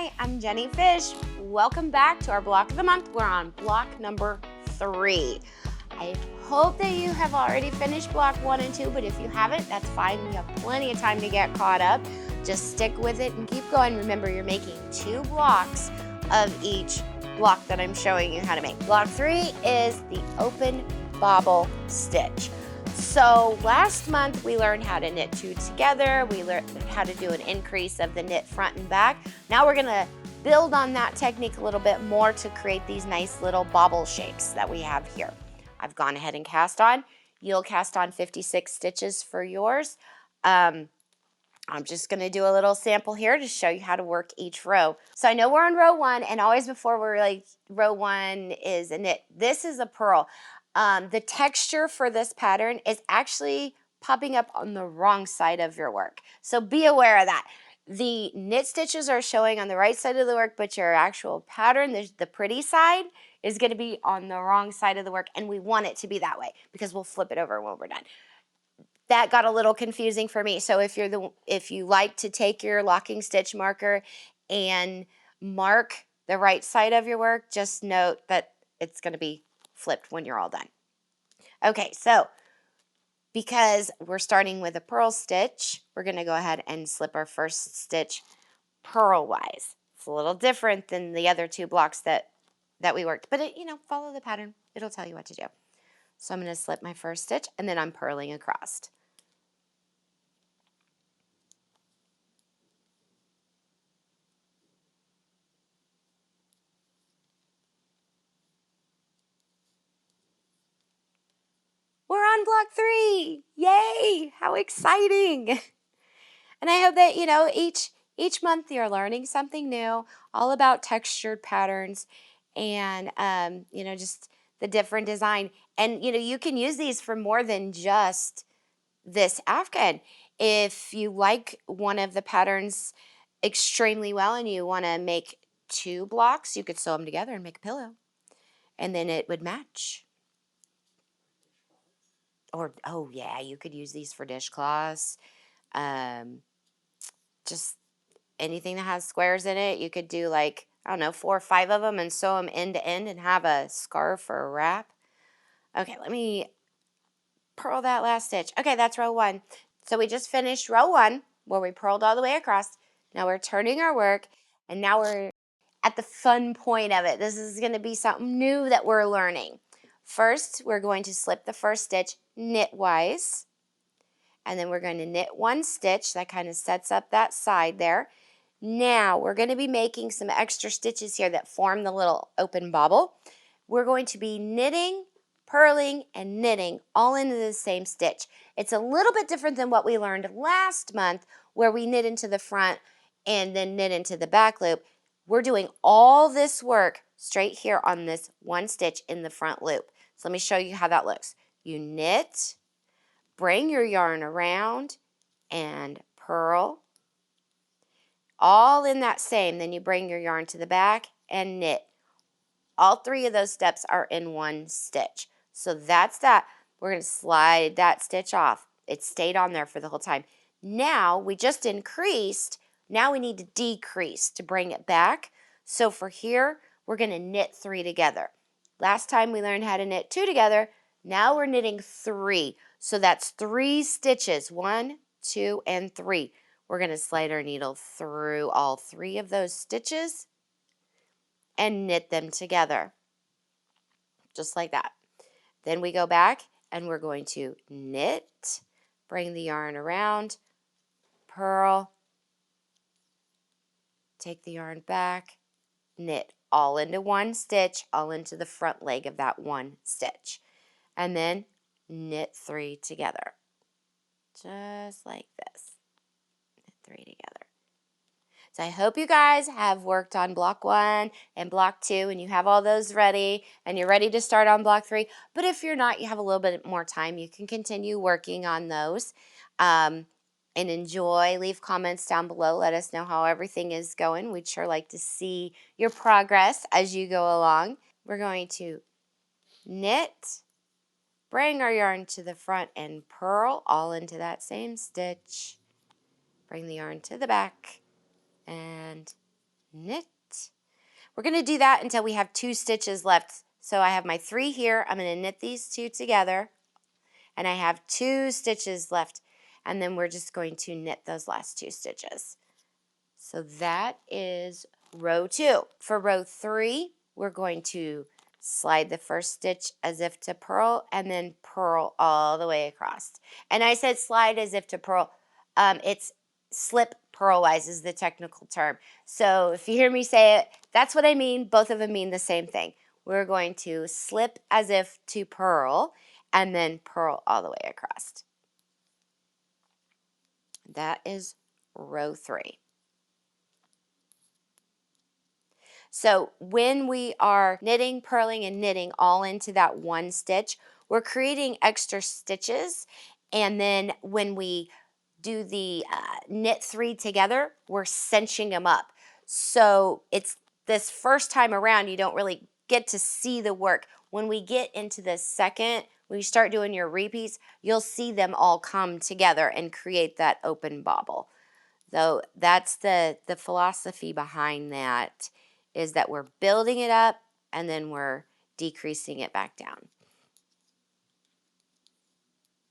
Hi, I'm Jenny Fish. Welcome back to our block of the month. We're on block number 3. I hope that you have already finished block 1 and 2, but if you haven't, that's fine. We have plenty of time to get caught up. Just stick with it and keep going. Remember, you're making 2 blocks of each block that I'm showing you how to make. Block 3 is the open bobble stitch. So last month we learned how to knit 2 together. We learned how to do an increase of the knit front and back. Now we're gonna build on that technique a little bit more to create these nice little bobble shapes that we have here. I've gone ahead and cast on. You'll cast on 56 stitches for yours. I'm just gonna do a little sample here to show you how to work each row. So I know we're on row 1, and always before we're like, row 1 is a knit. This is a purl. The texture for this pattern is actually popping up on the wrong side of your work. So be aware of that. The knit stitches are showing on the right side of the work, but your actual pattern, the pretty side, is going to be on the wrong side of the work, and we want it to be that way because we'll flip it over when we're done. That got a little confusing for me. So if you like to take your locking stitch marker and mark the right side of your work, just note that it's going to be flipped when you're all done. Okay, so because we're starting with a purl stitch, we're going to go ahead and slip our first stitch purl-wise. It's a little different than the other 2 blocks that we worked, but follow the pattern. It'll tell you what to do. So I'm going to slip my first stitch, and then I'm purling across. We're on block 3. Yay! How exciting! And I hope that, each month you're learning something new, all about textured patterns and, just the different design. And, you can use these for more than just this afghan. If you like one of the patterns extremely well and you want to make 2 blocks, you could sew them together and make a pillow. And then it would match. Or, oh yeah, you could use these for dishcloths. Just anything that has squares in it. You could do like, I don't know, 4 or 5 of them and sew them end to end and have a scarf or a wrap. Okay, let me purl that last stitch. Okay, that's row 1. So we just finished row 1 where we purled all the way across. Now we're turning our work, and now we're at the fun point of it. This is going to be something new that we're learning. First, we're going to slip the first stitch knitwise, and then we're going to knit 1 stitch. That kind of sets up that side there. Now we're going to be making some extra stitches here that form the little open bobble. We're going to be knitting, purling, and knitting all into the same stitch. It's a little bit different than what we learned last month, where we knit into the front and then knit into the back loop. We're doing all this work straight here on this 1 stitch in the front loop. So let me show you how that looks. You knit, bring your yarn around, and purl. All in that same, then you bring your yarn to the back and knit. All 3 of those steps are in 1 stitch. So that's that. We're going to slide that stitch off. It stayed on there for the whole time. Now we just increased. Now we need to decrease to bring it back. So for here, we're going to knit 3 together. Last time we learned how to knit 2 together. Now we're knitting 3. So that's 3 stitches. 1, 2, and 3. We're going to slide our needle through all 3 of those stitches and knit them together, just like that. Then we go back and we're going to knit, bring the yarn around, purl, take the yarn back, knit all into 1 stitch, all into the front leg of that 1 stitch, and then knit 3 together, just like this. Knit 3 together. So I hope you guys have worked on block 1 and block 2 and you have all those ready and you're ready to start on block 3. But if you're not, you have a little bit more time. You can continue working on those and enjoy. Leave comments down below. Let us know how everything is going. We'd sure like to see your progress as you go along. We're going to knit, bring our yarn to the front and purl all into that same stitch. Bring the yarn to the back and knit. We're going to do that until we have 2 stitches left. So I have my 3 here. I'm going to knit these 2 together, and I have 2 stitches left, and then we're just going to knit those last 2 stitches. So that is row 2. For row 3, we're going to slide the first stitch as if to purl, and then purl all the way across. And I said slide as if to purl. It's slip purlwise is the technical term. So if you hear me say it, that's what I mean. Both of them mean the same thing. We're going to slip as if to purl, and then purl all the way across. That is row 3. So when we are knitting, purling, and knitting all into that one stitch, we're creating extra stitches. And then when we do the knit 3 together, we're cinching them up. So it's this first time around, you don't really get to see the work. When we get into the second, when you start doing your repeats, you'll see them all come together and create that open bobble. So that's the philosophy behind that, is that we're building it up and then we're decreasing it back down.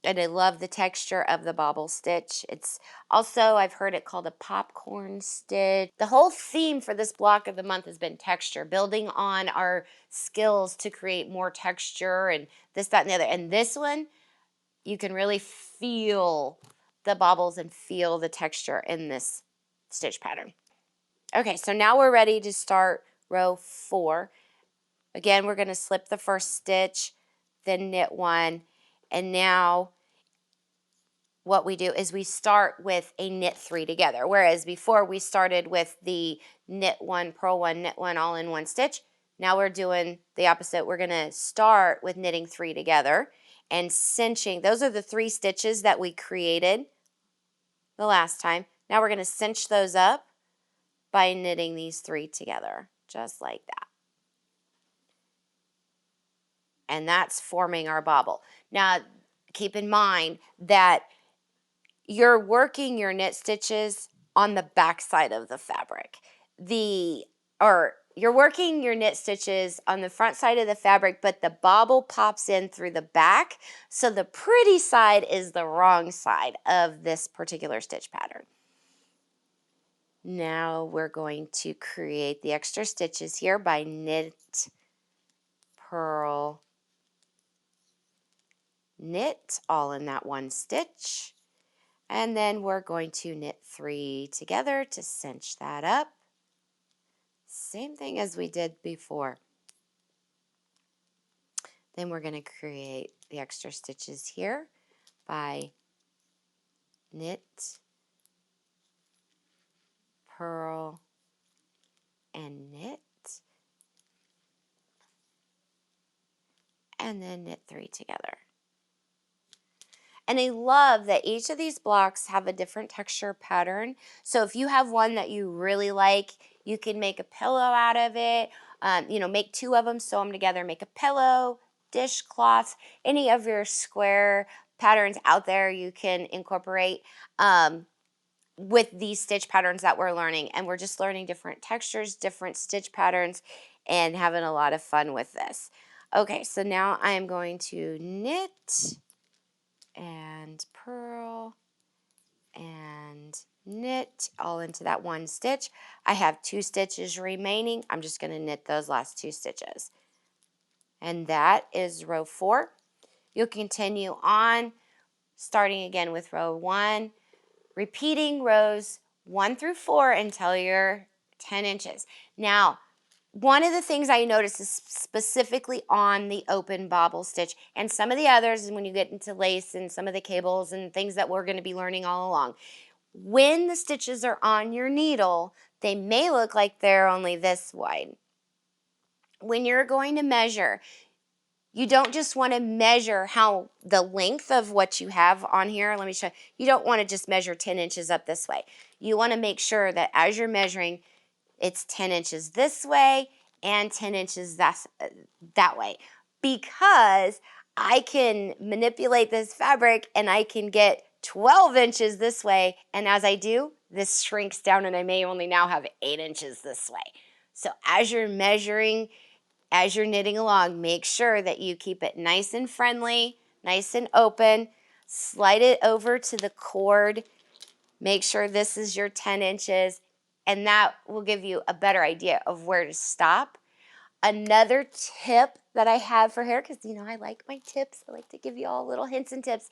And I love the texture of the bobble stitch. It's also, I've heard it called a popcorn stitch. The whole theme for this block of the month has been texture, building on our skills to create more texture and this, that, and the other. And this one, you can really feel the bobbles and feel the texture in this stitch pattern. Okay, so now we're ready to start row 4. Again, we're going to slip the first stitch, then knit 1, and now what we do is we start with a knit 3 together, whereas before we started with the knit 1, purl 1, knit 1 all in one stitch. Now we're doing the opposite. We're going to start with knitting 3 together and cinching. Those are the 3 stitches that we created the last time. Now we're going to cinch those up by knitting these 3 together, just like that. And that's forming our bobble. Now, keep in mind that you're working your knit stitches on the back side of the fabric. You're working your knit stitches on the front side of the fabric, but the bobble pops in through the back, so the pretty side is the wrong side of this particular stitch pattern. Now we're going to create the extra stitches here by knit, purl, knit, all in that one stitch. And then we're going to knit 3 together to cinch that up. Same thing as we did before. Then we're going to create the extra stitches here by knit, purl, and knit, and then knit 3 together. And I love that each of these blocks have a different texture pattern. So if you have one that you really like, you can make a pillow out of it. Make 2 of them, sew them together, make a pillow, dishcloth, any of your square patterns out there you can incorporate with these stitch patterns that we're learning. And we're just learning different textures, different stitch patterns, and having a lot of fun with this. Okay, so now I am going to knit and purl and knit all into that one stitch. I have 2 stitches remaining. I'm just going to knit those last 2 stitches. And that is row 4. You'll continue on, starting again with row 1, repeating rows 1 through 4 until you're 10 inches. Now, one of the things I noticed is specifically on the open bobble stitch, and some of the others, and when you get into lace and some of the cables and things that we're going to be learning all along, when the stitches are on your needle, they may look like they're only this wide. When you're going to measure, you don't just want to measure how the length of what you have on here. Let me show you. You don't want to just measure 10 inches up this way. You want to make sure that as you're measuring, it's 10 inches this way and 10 inches that way, because I can manipulate this fabric and I can get 12 inches this way, and as I do, this shrinks down and I may only now have 8 inches this way. So as you're measuring, as you're knitting along, make sure that you keep it nice and friendly, nice and open. Slide it over to the cord. Make sure this is your 10 inches, and that will give you a better idea of where to stop. Another tip that I have for hair, because I like my tips. I like to give you all little hints and tips.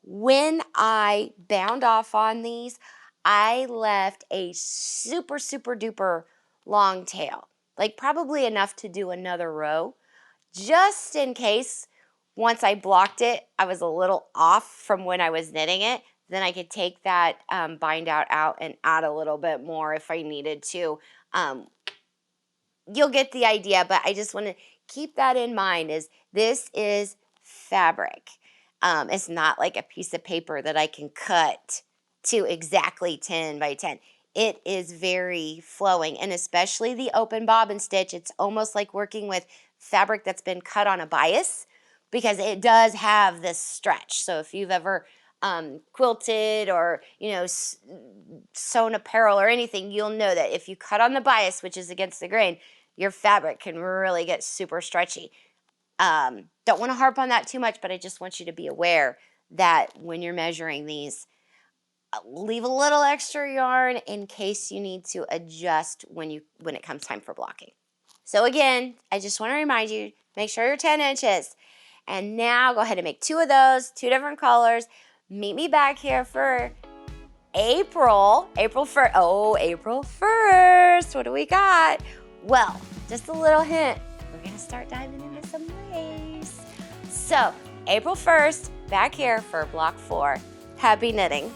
When I bound off on these, I left a super, super duper long tail, like probably enough to do another row, just in case once I blocked it, I was a little off from when I was knitting it. Then I could take that bind out and add a little bit more if I needed to. You'll get the idea, but I just want to keep that in mind. This is fabric. It's not like a piece of paper that I can cut to exactly 10 by 10. It is very flowing, and especially the open bobbin stitch, it's almost like working with fabric that's been cut on a bias, because it does have this stretch. So if you've ever quilted or sewn apparel or anything, you'll know that if you cut on the bias, which is against the grain, your fabric can really get super stretchy. Don't want to harp on that too much, but I just want you to be aware that when you're measuring these, leave a little extra yarn in case you need to adjust when it comes time for blocking. So again, I just want to remind you, make sure you're 10 inches. And now go ahead and make 2 of those, 2 different colors. Meet me back here for April 1st. Oh, April 1st. What do we got? Well, just a little hint. We're going to start diving into some lace. So, April 1st, back here for block 4. Happy knitting.